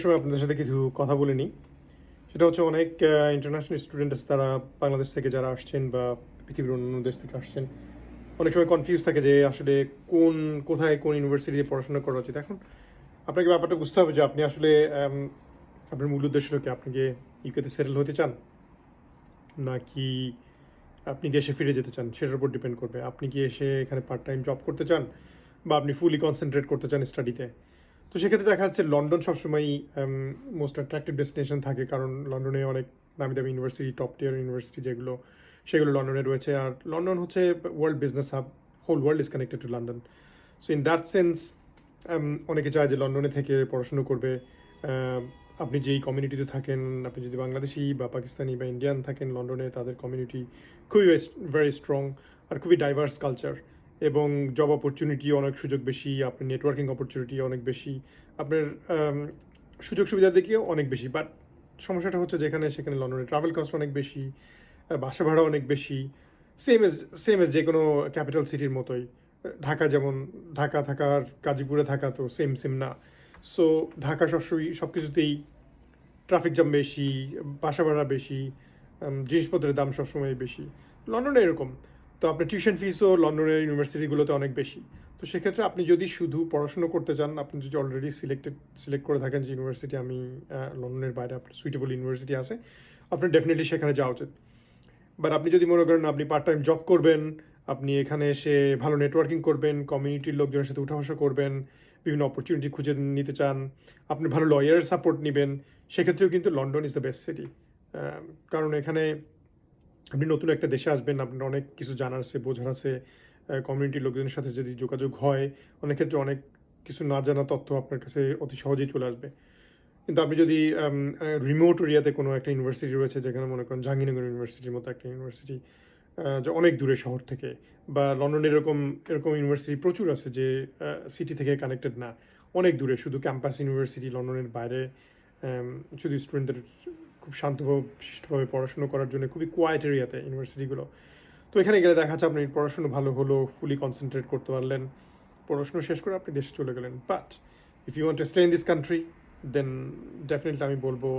সময় আপনাদের সাথে কিছু কথা বলে নিই। সেটা হচ্ছে অনেক ইন্টারন্যাশনাল স্টুডেন্ট আছে, তারা বাংলাদেশ থেকে যারা আসছেন বা পৃথিবীর অন্য দেশ থেকে আসছেন, অনেক সময় কনফিউজ থাকে যে আসলে কোন ইউনিভার্সিটিতে পড়াশোনা করা উচিত। এখন আপনাকে ব্যাপারটা বুঝতে হবে যে আপনি আসলে আপনার মূল উদ্দেশ্যটা কি। আপনি কি ইউকেতে সেটেল হতে চান, নাকি আপনি দেশে ফিরে যেতে চান, সেটার উপর ডিপেন্ড করবে। আপনি কি এসে এখানে পার্ট টাইম জব করতে চান, বা আপনি ফুলি কনসেন্ট্রেট করতে চান স্টাডিতে। তো সেক্ষেত্রে দেখা যাচ্ছে লন্ডন সবসময়ই মোস্ট অ্যাট্রাকটিভ ডেস্টিনেশন থাকে, কারণ লন্ডনে অনেক দামি দামি ইউনিভার্সিটি, টপ টিয়ার ইউনিভার্সিটি যেগুলো, সেগুলো লন্ডনে রয়েছে। আর লন্ডন হচ্ছে world business hub, whole world is connected to London. So in that sense অনেকে চায় যে লন্ডনে থেকে পড়াশুনো করবে। আপনি যেই কমিউনিটিতে থাকেন, আপনি যদি বাংলাদেশি বা পাকিস্তানি বা ইন্ডিয়ান থাকেন, লন্ডনে তাদের কমিউনিটি খুবই ভেরি স্ট্রং আর খুবই ডাইভার্স কালচার, এবং জব অপরচুনিটি অনেক সুযোগ বেশি, আপনার নেটওয়ার্কিং অপরচুনিটি অনেক বেশি, আপনার সুযোগ সুবিধার দিকেও অনেক বেশি। বাট সমস্যাটা হচ্ছে যেখানে সেখানে লন্ডনে ট্রাভেল কস্ট অনেক বেশি, বাসা ভাড়া অনেক বেশি। সেম এজ যে কোনো ক্যাপিটাল সিটির মতোই। ঢাকা যেমন, ঢাকা থাকার গাজীপুরে থাকা তো সেম সেম না। সো ঢাকা সবসময় সব কিছুতেই ট্রাফিক জ্যাম বেশি, বাসা ভাড়া বেশি, জিনিসপত্রের দাম সবসময় বেশি। লন্ডনে এরকম। তো আপনার টিউশন ফিসও লন্ডনের ইউনিভার্সিটিগুলোতে অনেক বেশি। তো সেক্ষেত্রে আপনি যদি শুধু পড়াশুনো করতে চান, আপনি যদি অলরেডি সিলেক্ট করে থাকেন যে ইউনিভার্সিটি আমি লন্ডনের বাইরে আপনার সুইটেবল ইউনিভার্সিটি আছে, আপনার ডেফিনেটলি সেখানে যাওয়া উচিত। বাট আপনি যদি মনে করেন আপনি পার্ট টাইম জব করবেন, আপনি এখানে এসে ভালো নেটওয়ার্কিং করবেন, কমিউনিটির লোকজনের সাথে উঠা বসা করবেন, বিভিন্ন অপরচুনিটি খুঁজে নিতে চান, আপনি ভালো লয়ারের সাপোর্ট নেবেন, সেক্ষেত্রেও কিন্তু London is the best city. কারণ এখানে আপনি নতুন একটা দেশে আসবেন, আপনার অনেক কিছু জানার আছে, বোঝার আছে। কমিউনিটির লোকজনের সাথে যদি যোগাযোগ হয়, অনেক ক্ষেত্রে অনেক কিছু না জানা তথ্য আপনার কাছে অতি সহজেই চলে আসবে। কিন্তু আপনি যদি রিমোট এরিয়াতে কোনো একটা ইউনিভার্সিটি রয়েছে, যেখানে মনে করেন জাহাঙ্গীরনগর ইউনিভার্সিটির মতো একটা ইউনিভার্সিটি, যে অনেক দূরে শহর থেকে, বা লন্ডনে এরকম এরকম ইউনিভার্সিটি প্রচুর আছে যে সিটি থেকে কানেক্টেড না, অনেক দূরে, শুধু ক্যাম্পাস ইউনিভার্সিটি, লন্ডনের বাইরে, শুধু স্টুডেন্টদের খুব শান্তভাবে শিষ্টভাবে পড়াশুনো করার জন্য খুবই কোয়াইট এরিয়াতে ইউনিভার্সিটিগুলো। তো এখানে গেলে দেখা যাচ্ছে আপনি পড়াশুনো ভালো হলো, ফুলি কনসেন্ট্রেট করতে পারলেন, পড়াশুনো শেষ করে আপনি দেশে চলে গেলেন। But if you want to stay in this country, then definitely আমি বলবো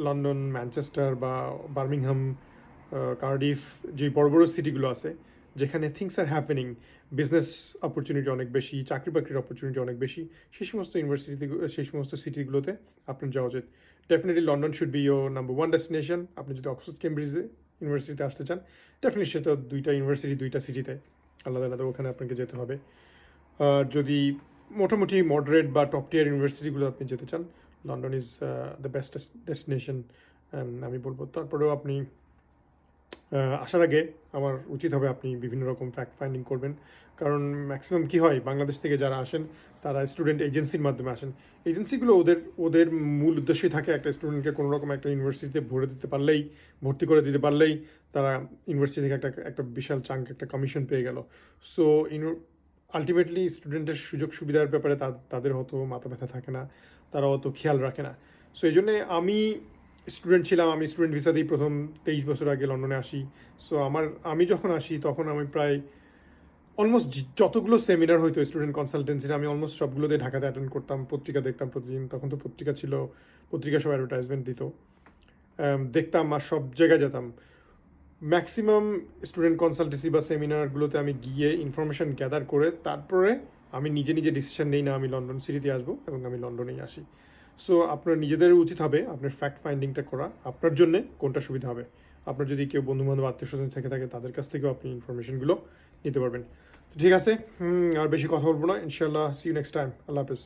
লন্ডন, ম্যানচেস্টার বা বার্মিংহাম, কার্ডিফ, যে বড় বড় সিটিগুলো আছে, যেখানে things are happening, business opportunity অনেক বেশি, চাকরি বাকরির অপরচুনিটি অনেক বেশি, সেই সমস্ত ইউনিভার্সিটি, সেই সমস্ত সিটিগুলোতে আপনার যাওয়া উচিত। Definitely London should be your number one destination. আপনি যদি অক্সফোর্ড কেমব্রিজে ইউনিভার্সিটিতে আসতে চান, ডেফিনেটলি সেটা দুইটা ইউনিভার্সিটি, দুইটা সিটিতে আলাদা আলাদা, ওখানে আপনাকে যেতে হবে। যদি মোটামুটি মডারেট বা টপ টিয়ার ইউনিভার্সিটিগুলো আপনি যেতে চান, London is the best destination আমি বলবো। তারপরেও আপনি আসার আগে আমার উচিত হবে আপনি বিভিন্ন রকম ফ্যাক্ট ফাইন্ডিং করবেন। কারণ ম্যাক্সিমাম কী হয়, বাংলাদেশ থেকে যারা আসেন তারা স্টুডেন্ট এজেন্সির মাধ্যমে আসেন। এজেন্সিগুলো ওদের ওদের মূল উদ্দেশ্যই থাকে একটা স্টুডেন্টকে কোনো রকম একটা ইউনিভার্সিটিতে ভর্তি করে দিতে পারলেই তারা ইউনিভার্সিটি থেকে একটা একটা বিশাল চাঙ্ক, একটা কমিশন পেয়ে গেল। সো আলটিমেটলি স্টুডেন্টের সুযোগ সুবিধার ব্যাপারে তাদের হয়তো মাথা ব্যথা থাকে না, তারা অত খেয়াল রাখে না। সো এই জন্যে আমি স্টুডেন্ট ছিলাম, আমি স্টুডেন্ট ভিসা দিই প্রথম 23 বছর আগে লন্ডনে আসি। সো আমি যখন আসি তখন আমি প্রায় অলমোস্ট যতগুলো সেমিনার হইতো স্টুডেন্ট কনসালটেন্সির, আমি অলমোস্ট সবগুলোতে ঢাকাতে অ্যাটেন্ড করতাম, পত্রিকা দেখতাম প্রতিদিন। তখন তো পত্রিকা ছিল, পত্রিকা সব অ্যাডভার্টাইজমেন্ট দিত, দেখতাম আর সব জায়গায় যেতাম। ম্যাক্সিমাম স্টুডেন্ট কনসালটেন্সি বা সেমিনারগুলোতে আমি গিয়ে ইনফরমেশান গ্যাদার করে তারপরে আমি নিজে নিজে ডিসিশন নিই না আমি লন্ডন সিটিতে আসবো এবং আমি লন্ডনেই আসি। সো আপনার নিজেদের উচিত হবে আপনার ফ্যাক্ট ফাইন্ডিংটা করা, আপনার জন্য কোনটা সুবিধা হবে। আপনার যদি কেউ বন্ধুবান্ধব আত্মীয় স্বজন থেকে থাকে, তাদের কাছ থেকেও আপনি ইনফরমেশনগুলো নিতে পারবেন। তো ঠিক আছে, আর বেশি কথা বলবো না, ইনশাল্লাহ সি ইউ নেক্সট টাইম। আল্লাহ হাফেজ।